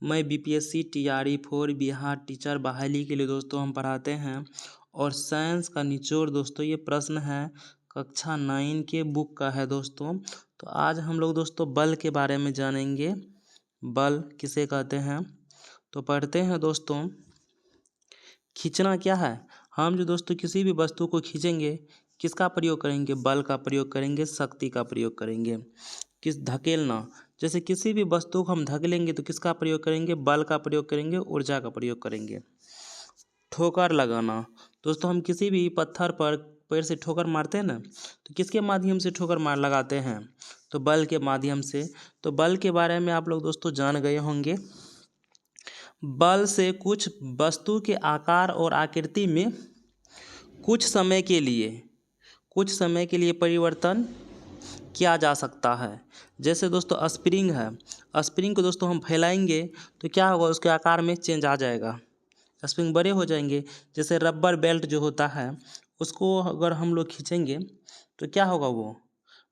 मैं BPSC TRE 4 Bihar teacher बहाली के लिए दोस्तों हम पढ़ाते हैं। और साइंस का निचोड़ दोस्तों ये प्रश्न है कक्षा 9 के बुक का है दोस्तों। तो आज हम लोग दोस्तों बल के बारे में जानेंगे, बल किसे कहते हैं। तो पढ़ते हैं दोस्तों। खींचना क्या है? हम जो दोस्तों किसी भी वस्तु को खींचेंगे किसका प्रयोग करेंगे? बल का प्रयोग करेंगे, शक्ति का प्रयोग करेंगे। धकेलना, जैसे किसी भी वस्तु को हम धकेलेंगे तो किसका प्रयोग करेंगे? बल का प्रयोग करेंगे, ऊर्जा का प्रयोग करेंगे। ठोकर लगाना, दोस्तों हम किसी भी पत्थर पर पैर से ठोकर मारते हैं ना, तो किसके माध्यम से ठोकर मार लगाते हैं? तो बल के माध्यम से। तो बल के बारे में आप लोग दोस्तों जान गए होंगे। बल से कुछ वस्तु के आकार और आकृति में कुछ समय के लिए परिवर्तन किया जा सकता है। जैसे दोस्तों स्प्रिंग है, स्प्रिंग को दोस्तों हम फैलाएंगे तो क्या होगा? उसके आकार में चेंज आ जाएगा, स्प्रिंग बड़े हो जाएंगे। जैसे रबर बेल्ट जो होता है उसको अगर हम लोग खींचेंगे तो क्या होगा? वो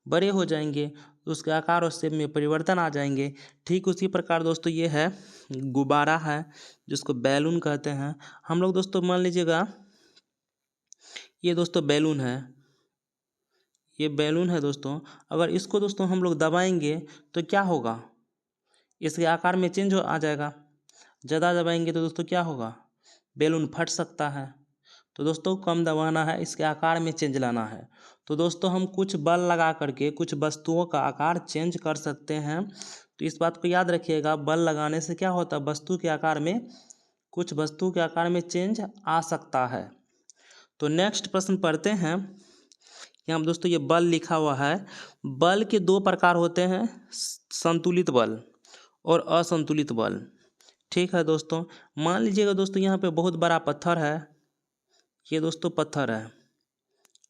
बड़े हो जाएंगे, तो उसके आकार और शेप में परिवर्तन आ जाएंगे। ठीक उसी प्रकार दोस्तों ये है गुब्बारा है जिसको बैलून कहते हैं। हम लोग दोस्तों मान लीजिएगा ये दोस्तों बैलून है, ये बैलून है दोस्तों। अगर इसको दोस्तों हम लोग दबाएंगे तो क्या होगा? इसके आकार में चेंज आ जाएगा। ज़्यादा दबाएंगे तो दोस्तों क्या होगा? बैलून फट सकता है। तो दोस्तों कम दबाना है, इसके आकार में चेंज लाना है। तो दोस्तों हम कुछ बल लगा करके कुछ वस्तुओं का आकार चेंज कर सकते हैं। तो इस बात को याद रखिएगा, बल लगाने से क्या होता है? वस्तु के आकार में कुछ वस्तु के आकार में चेंज आ सकता है। तो नेक्स्ट प्रश्न पढ़ते हैं। यहाँ दोस्तों ये बल लिखा हुआ है। बल के दो प्रकार होते हैं, संतुलित बल और असंतुलित बल। ठीक है दोस्तों, मान लीजिएगा दोस्तों यहाँ पे बहुत बड़ा पत्थर है, ये दोस्तों पत्थर है,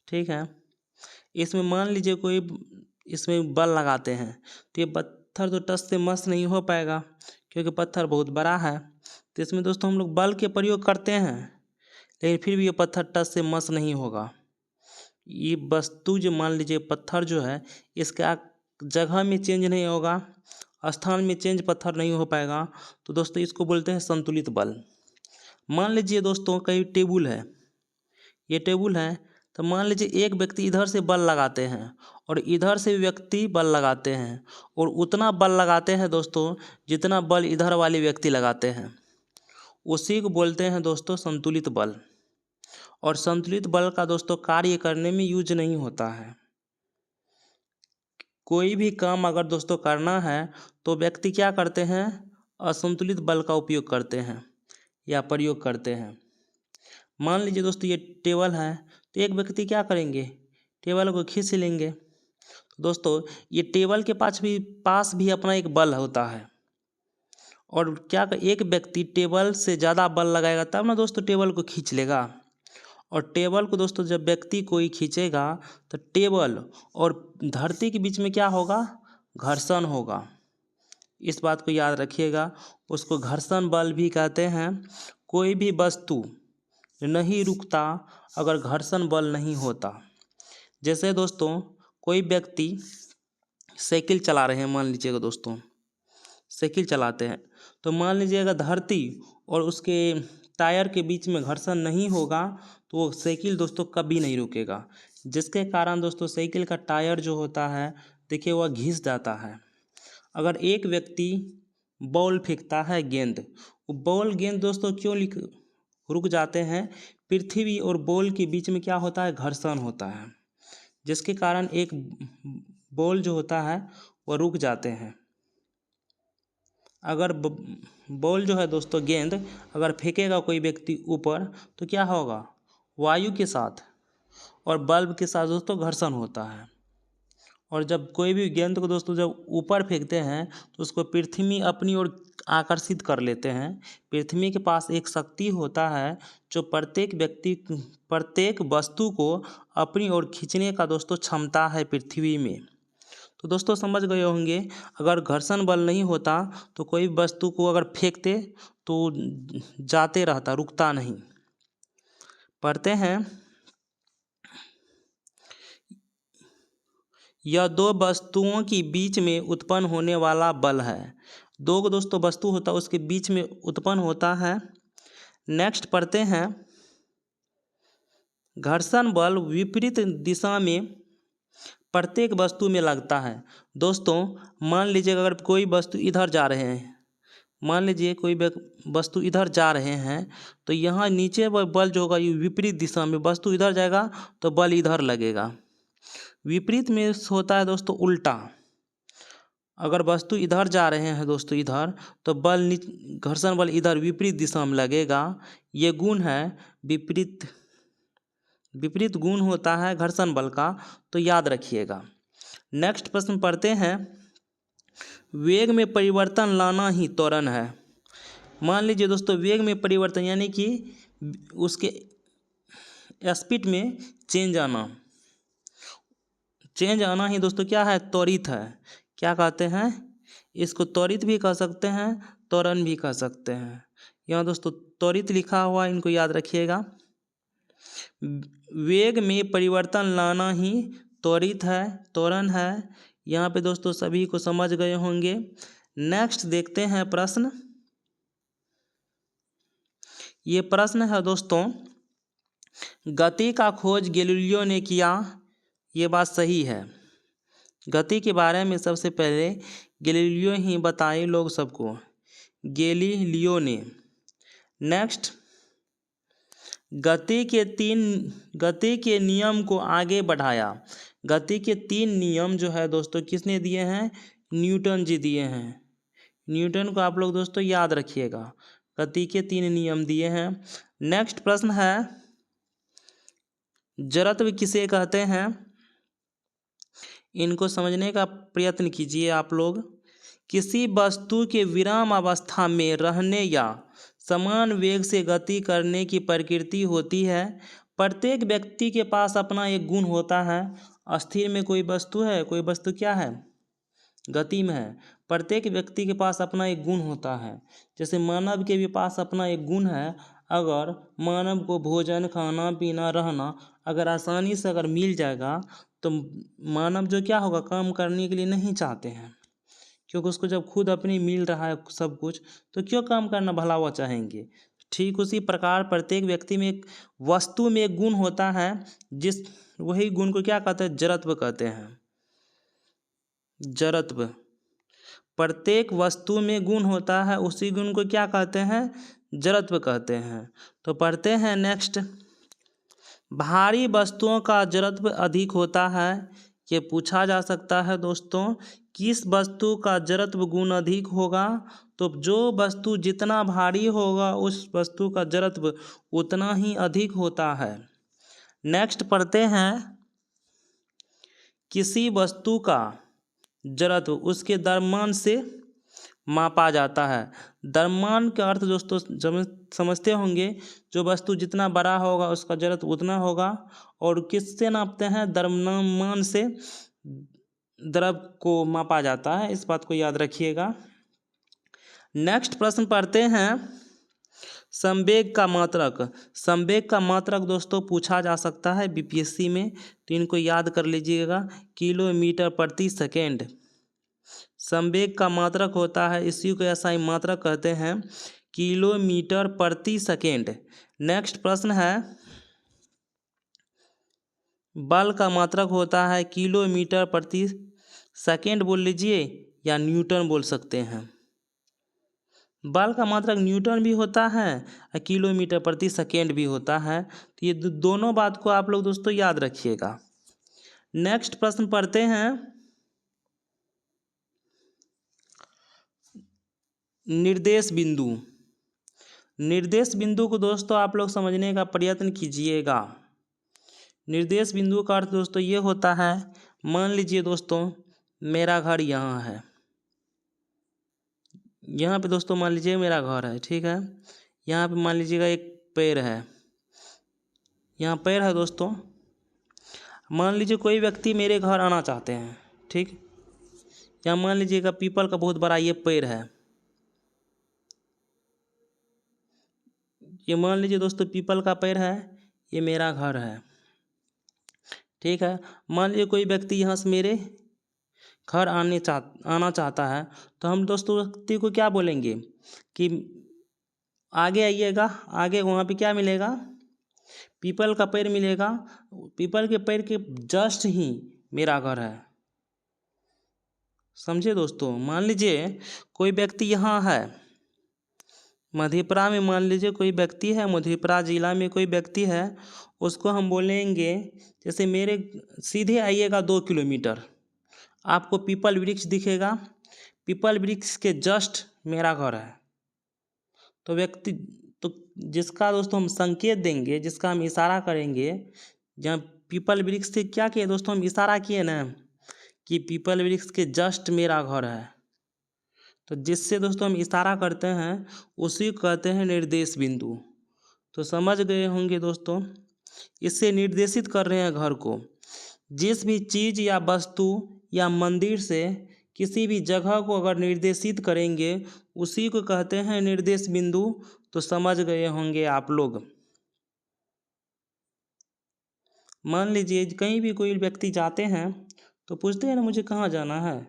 ठीक है। इसमें मान लीजिए कोई इसमें बल लगाते हैं तो ये पत्थर तो टस से मस नहीं हो पाएगा क्योंकि पत्थर बहुत बड़ा है। तो इसमें दोस्तों हम लोग बल के प्रयोग करते हैं लेकिन फिर भी ये पत्थर टस से मस नहीं होगा। ये वस्तु जो मान लीजिए पत्थर जो है इसका जगह में चेंज नहीं होगा, स्थान में चेंज पत्थर नहीं हो पाएगा। तो दोस्तों इसको बोलते हैं संतुलित बल। मान लीजिए दोस्तों कहीं टेबल है, ये टेबल है, तो मान लीजिए एक व्यक्ति इधर से बल लगाते हैं और इधर से व्यक्ति बल लगाते हैं और उतना बल लगाते हैं दोस्तों जितना बल इधर वाले व्यक्ति लगाते हैं, उसी को बोलते हैं दोस्तों संतुलित बल। और संतुलित बल का दोस्तों कार्य करने में यूज नहीं होता है। कोई भी काम अगर दोस्तों करना है तो व्यक्ति क्या करते हैं? असंतुलित बल का उपयोग करते हैं या प्रयोग करते हैं। मान लीजिए दोस्तों ये टेबल है, तो एक व्यक्ति क्या करेंगे? टेबल को खींच लेंगे। तो दोस्तों ये टेबल के पास भी अपना एक बल होता है और क्या एक व्यक्ति टेबल से ज़्यादा बल लगाएगा तब ना दोस्तों टेबल को खींच लेगा। और टेबल को दोस्तों जब व्यक्ति कोई खींचेगा तो टेबल और धरती के बीच में क्या होगा? घर्षण होगा। इस बात को याद रखिएगा, उसको घर्षण बल भी कहते हैं। कोई भी वस्तु नहीं रुकता अगर घर्षण बल नहीं होता। जैसे दोस्तों कोई व्यक्ति साइकिल चला रहे हैं, मान लीजिएगा दोस्तों साइकिल चलाते हैं, तो मान लीजिएगा धरती और उसके टायर के बीच में घर्षण नहीं होगा तो वो साइकिल दोस्तों कभी नहीं रुकेगा। जिसके कारण दोस्तों साइकिल का टायर जो होता है देखिए वह घिस जाता है। अगर एक व्यक्ति बॉल फेंकता है, गेंद, वो बॉल गेंद दोस्तों क्यों रुक जाते हैं? पृथ्वी और बॉल के बीच में क्या होता है? घर्षण होता है, जिसके कारण एक बॉल जो होता है वह रुक जाते हैं। अगर बॉल जो है दोस्तों गेंद अगर फेंकेगा कोई व्यक्ति ऊपर तो क्या होगा? वायु के साथ और बल्ब के साथ दोस्तों घर्षण होता है। और जब कोई भी गेंद को दोस्तों जब ऊपर फेंकते हैं तो उसको पृथ्वी अपनी ओर आकर्षित कर लेते हैं। पृथ्वी के पास एक शक्ति होता है जो प्रत्येक वस्तु को अपनी ओर खींचने का दोस्तों क्षमता है पृथ्वी में। तो दोस्तों समझ गए होंगे, अगर घर्षण बल नहीं होता तो कोई वस्तु को अगर फेंकते तो जाते रहता, रुकता नहीं। पढ़ते हैं। यह दो वस्तुओं के बीच में उत्पन्न होने वाला बल है। दो को दोस्तों वस्तु होता है उसके बीच में उत्पन्न होता है। नेक्स्ट पढ़ते हैं, घर्षण बल विपरीत दिशा में प्रत्येक वस्तु में लगता है। दोस्तों मान लीजिए अगर कोई वस्तु इधर जा रहे हैं, मान लीजिए कोई वस्तु इधर जा रहे हैं, तो यहाँ नीचे बल जो होगा ये विपरीत दिशा में, वस्तु इधर जाएगा तो बल इधर लगेगा। विपरीत में होता है दोस्तों उल्टा, अगर वस्तु इधर जा रहे हैं दोस्तों इधर, तो बल घर्षण बल इधर विपरीत दिशा में लगेगा। ये गुण है विपरीत गुण होता है घर्षण बल का, तो याद रखिएगा। नेक्स्ट प्रश्न पढ़ते हैं, वेग में परिवर्तन लाना ही त्वरण है। मान लीजिए दोस्तों वेग में परिवर्तन यानी कि उसके स्पीड में चेंज आना ही दोस्तों क्या है, त्वरित है। क्या कहते हैं इसको, त्वरित भी कह सकते हैं, त्वरण भी कह सकते हैं। यहाँ दोस्तों त्वरित लिखा हुआ, इनको याद रखिएगा। वेग में परिवर्तन लाना ही त्वरित है, त्वरण है। यहाँ पे दोस्तों सभी को समझ गए होंगे। नेक्स्ट देखते हैं प्रश्न। ये प्रश्न है दोस्तों, गति का खोज गैलीलियो ने किया। ये बात सही है, गति के बारे में सबसे पहले गैलीलियो ही बताए लोग सबको, गैलीलियो ने। नेक्स्ट, गति के नियम को आगे बढ़ाया। गति के 3 नियम जो है दोस्तों किसने दिए हैं, न्यूटन जी दिए हैं। न्यूटन को आप लोग दोस्तों याद रखिएगा, गति के 3 नियम दिए हैं। नेक्स्ट प्रश्न है, जड़त्व किसे कहते हैं। इनको समझने का प्रयत्न कीजिए आप लोग। किसी वस्तु के विराम अवस्था में रहने या समान वेग से गति करने की प्रकृति होती है। प्रत्येक व्यक्ति के पास अपना एक गुण होता है। स्थिर में कोई वस्तु है, कोई वस्तु क्या है, गति में है। प्रत्येक व्यक्ति के पास अपना एक गुण होता है। जैसे मानव के भी पास अपना एक गुण है। अगर मानव को भोजन, खाना पीना, रहना अगर आसानी से अगर मिल जाएगा, तो मानव जो क्या होगा, काम करने के लिए नहीं चाहते हैं, क्योंकि उसको जब खुद अपनी मिल रहा है सब कुछ, तो क्यों काम करना भला हुआ चाहेंगे। ठीक उसी प्रकार प्रत्येक व्यक्ति में एक वस्तु में एक गुण होता है, वही गुण को क्या कहते हैं, जड़त्व कहते हैं। जड़त्व, प्रत्येक वस्तु में गुण होता है, उसी गुण को क्या कहते हैं, जड़त्व कहते हैं। तो पढ़ते हैं नेक्स्ट, भारी वस्तुओं का जड़त्व अधिक होता है। ये पूछा जा सकता है दोस्तों, किस वस्तु का जड़त्व गुण अधिक होगा। तो जो वस्तु जितना भारी होगा उस वस्तु का जड़त्व उतना ही अधिक होता है। नेक्स्ट पढ़ते हैं, किसी वस्तु का जड़त्व उसके द्रव्यमान से मापा जाता है। द्रव्यमान का अर्थ दोस्तों समझते होंगे, जो वस्तु जितना बड़ा होगा उसका जड़त्व उतना होगा। और किससे नापते हैं, द्रव्यमान से द्रव्य को मापा जाता है, इस बात को याद रखिएगा। नेक्स्ट प्रश्न पढ़ते हैं, संवेग का मात्रक। संवेग का मात्रक दोस्तों पूछा जा सकता है बीपीएससी में, तो इनको याद कर लीजिएगा, किलोमीटर प्रति सेकेंड संवेग का मात्रक होता है। इसी को एसआई मात्रक कहते हैं, किलोमीटर प्रति सेकेंड। नेक्स्ट प्रश्न है, बल का मात्रक होता है किलोमीटर प्रति सेकेंड बोल लीजिए या न्यूटन बोल सकते हैं। बल का मात्रक न्यूटन भी होता है और किलोमीटर प्रति सेकेंड भी होता है। तो ये दोनों बात को आप लोग दोस्तों याद रखिएगा। नेक्स्ट प्रश्न पढ़ते हैं, निर्देश बिंदु। निर्देश बिंदु को दोस्तों आप लोग समझने का प्रयत्न कीजिएगा। निर्देश बिंदु का अर्थ दोस्तों ये होता है, मान लीजिए दोस्तों मेरा घर यहाँ है, यहाँ पे दोस्तों मान लीजिए मेरा घर है, ठीक है। यहाँ पे मान लीजिएगा एक पेड़ है, यहाँ पेड़ है दोस्तों। मान लीजिए कोई व्यक्ति मेरे घर आना चाहते हैं, ठीक। यहाँ मान लीजिएगा पीपल का बहुत बड़ा ये पेड़ है। ये मान लीजिए दोस्तों पीपल का पेड़ है, ये मेरा घर है, ठीक है। मान लीजिए कोई व्यक्ति यहाँ से मेरे घर आना चाहता है, तो हम दोस्तों व्यक्ति को क्या बोलेंगे कि आगे आइएगा, आगे वहाँ पे क्या मिलेगा, पीपल का पेड़ मिलेगा, पीपल के पेड़ के जस्ट ही मेरा घर है। समझे दोस्तों। मान लीजिए कोई व्यक्ति यहाँ है मधेपुरा में, मान लीजिए कोई व्यक्ति है मधेपुरा जिला में, कोई व्यक्ति है, उसको हम बोलेंगे जैसे मेरे सीधे आइएगा 2 किलोमीटर, आपको पीपल वृक्ष दिखेगा, पीपल वृक्ष के जस्ट मेरा घर है। तो व्यक्ति तो जिसका दोस्तों हम संकेत देंगे, जिसका हम इशारा करेंगे, जहाँ पीपल वृक्ष से क्या किए दोस्तों, हम इशारा किए ना कि पीपल वृक्ष के जस्ट मेरा घर है, तो जिससे दोस्तों हम इशारा करते हैं उसी को कहते हैं निर्देश बिंदु। तो समझ गए होंगे दोस्तों, इससे निर्देशित कर रहे हैं घर को। जिस भी चीज़ या वस्तु या मंदिर से किसी भी जगह को अगर निर्देशित करेंगे उसी को कहते हैं निर्देश बिंदु। तो समझ गए होंगे आप लोग। मान लीजिए कहीं भी कोई व्यक्ति जाते हैं तो पूछते हैं ना मुझे कहाँ जाना है,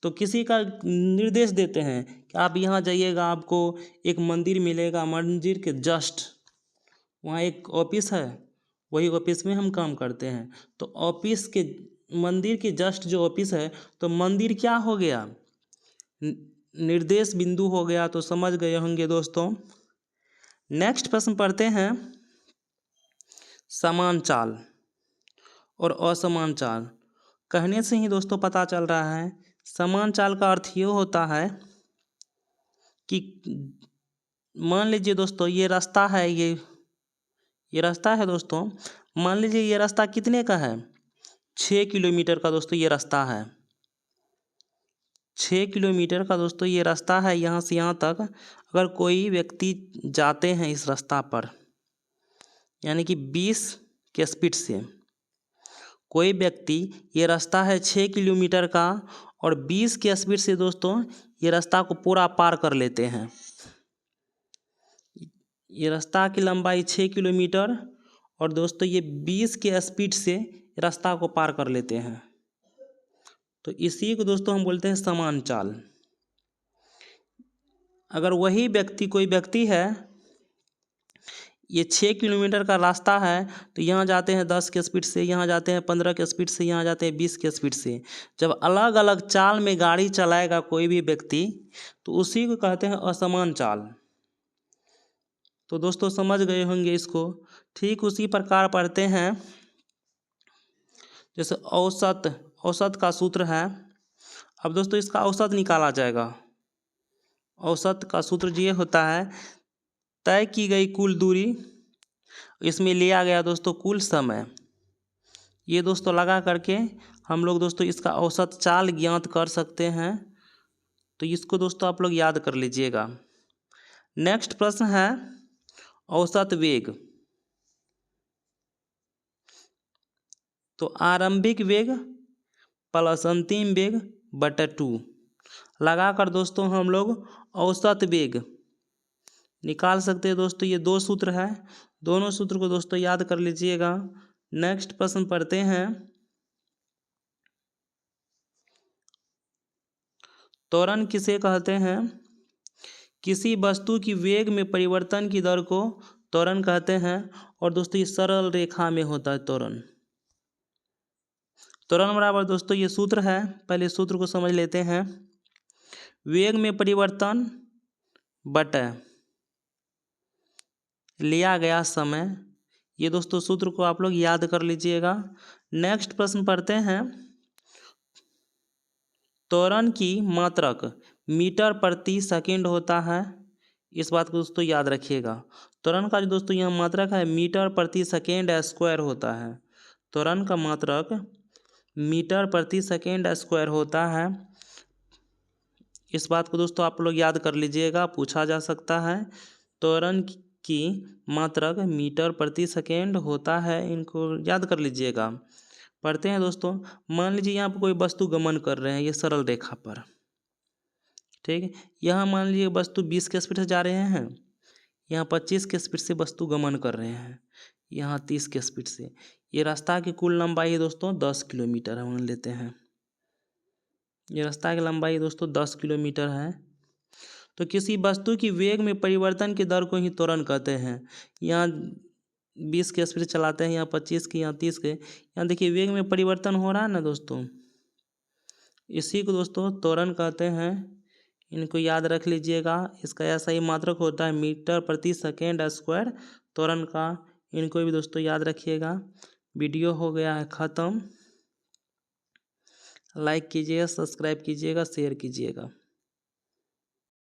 तो किसी का निर्देश देते हैं कि आप यहाँ जाइएगा, आपको एक मंदिर मिलेगा, मंदिर के जस्ट वहाँ एक ऑफिस है, वही ऑफिस में हम काम करते हैं। तो ऑफिस के मंदिर के जस्ट जो ऑफिस है, तो मंदिर क्या हो गया, निर्देश बिंदु हो गया। तो समझ गए होंगे दोस्तों। नेक्स्ट प्रश्न पढ़ते हैं, समान चाल और असमान चाल। कहने से ही दोस्तों पता चल रहा है, समान चाल का अर्थ ये होता है कि मान लीजिए दोस्तों ये रास्ता है, ये रास्ता है दोस्तों, मान लीजिए ये रास्ता कितने का है, 6 किलोमीटर का दोस्तों ये रास्ता है, 6 किलोमीटर का दोस्तों ये रास्ता है। यहाँ से यहाँ तक अगर कोई व्यक्ति जाते हैं इस रास्ता पर, यानी कि 20 के स्पीड से कोई व्यक्ति, ये रास्ता है 6 किलोमीटर का और 20 के स्पीड से दोस्तों ये रास्ता को पूरा पार कर लेते हैं। ये रास्ता की लंबाई 6 किलोमीटर और दोस्तों ये 20 के स्पीड से रास्ता को पार कर लेते हैं। तो इसी को दोस्तों हम बोलते हैं समान चाल। अगर वही व्यक्ति, कोई व्यक्ति है, ये 6 किलोमीटर का रास्ता है, तो यहाँ जाते हैं 10 के स्पीड से, यहाँ जाते हैं 15 के स्पीड से, यहाँ जाते हैं 20 के स्पीड से। जब अलग अलग चाल में गाड़ी चलाएगा कोई भी व्यक्ति, तो उसी को कहते हैं असमान चाल। तो दोस्तों समझ गए होंगे इसको। ठीक उसी प्रकार पढ़ते हैं, जैसे औसत का सूत्र है। अब दोस्तों इसका औसत निकाला जाएगा। औसत का सूत्र ये होता है, तय की गई कुल दूरी, इसमें लिया गया दोस्तों कुल समय, ये दोस्तों लगा करके हम लोग दोस्तों इसका औसत चाल ज्ञात कर सकते हैं। तो इसको दोस्तों आप लोग याद कर लीजिएगा। नेक्स्ट प्रश्न है, औसत वेग। तो आरंभिक वेग प्लस अंतिम वेग बटा 2 लगाकर दोस्तों हम लोग औसत वेग निकाल सकते हैं दोस्तों। ये 2 सूत्र है, दोनों सूत्र को दोस्तों याद कर लीजिएगा। नेक्स्ट प्रश्न पढ़ते हैं, त्वरण किसे कहते हैं। किसी वस्तु की वेग में परिवर्तन की दर को त्वरण कहते हैं। और दोस्तों ये सरल रेखा में होता है त्वरण। त्वरण बराबर दोस्तों ये सूत्र है, पहले सूत्र को समझ लेते हैं। वेग में परिवर्तन बटा लिया गया समय, ये दोस्तों सूत्र को आप लोग याद कर लीजिएगा। नेक्स्ट प्रश्न पढ़ते हैं, त्वरण की मात्रक मीटर प्रति सेकंड होता है। इस बात को दोस्तों याद रखिएगा। त्वरण का जो दोस्तों यहाँ मात्रक है मीटर प्रति सेकंड स्क्वायर होता है। त्वरण का मात्रक मीटर प्रति सेकंड स्क्वायर होता है। इस बात को दोस्तों आप लोग याद कर लीजिएगा, पूछा जा सकता है। त्वरण की मात्रक मीटर प्रति सेकंड होता है, इनको याद कर लीजिएगा। पढ़ते हैं दोस्तों, मान लीजिए यहाँ पर कोई वस्तु गमन कर रहे हैं ये सरल रेखा पर, ठीक है। यहाँ मान लीजिए वस्तु 20 के स्पीड से जा रहे हैं, यहाँ 25 के स्पीड से वस्तु गमन कर रहे हैं, यहाँ 30 के स्पीड से। ये रास्ता की कुल लंबाई है दोस्तों 10 किलोमीटर मान लेते हैं। ये रास्ता की लंबाई दोस्तों 10 किलोमीटर है। तो किसी वस्तु की वेग में परिवर्तन की दर को ही त्वरण कहते हैं। यहाँ 20 की स्पीड चलाते हैं, यहाँ 25 की, यहाँ 30 के। यहाँ देखिए वेग में परिवर्तन हो रहा है ना दोस्तों, इसी को दोस्तों त्वरण कहते हैं। इनको याद रख लीजिएगा। इसका ऐसा ही मात्रक होता है मीटर प्रति सेकेंड स्क्वायर त्वरण का। इनको भी दोस्तों याद रखिएगा। वीडियो हो गया है ख़त्म। लाइक कीजिएगा, सब्सक्राइब कीजिएगा, शेयर कीजिएगा।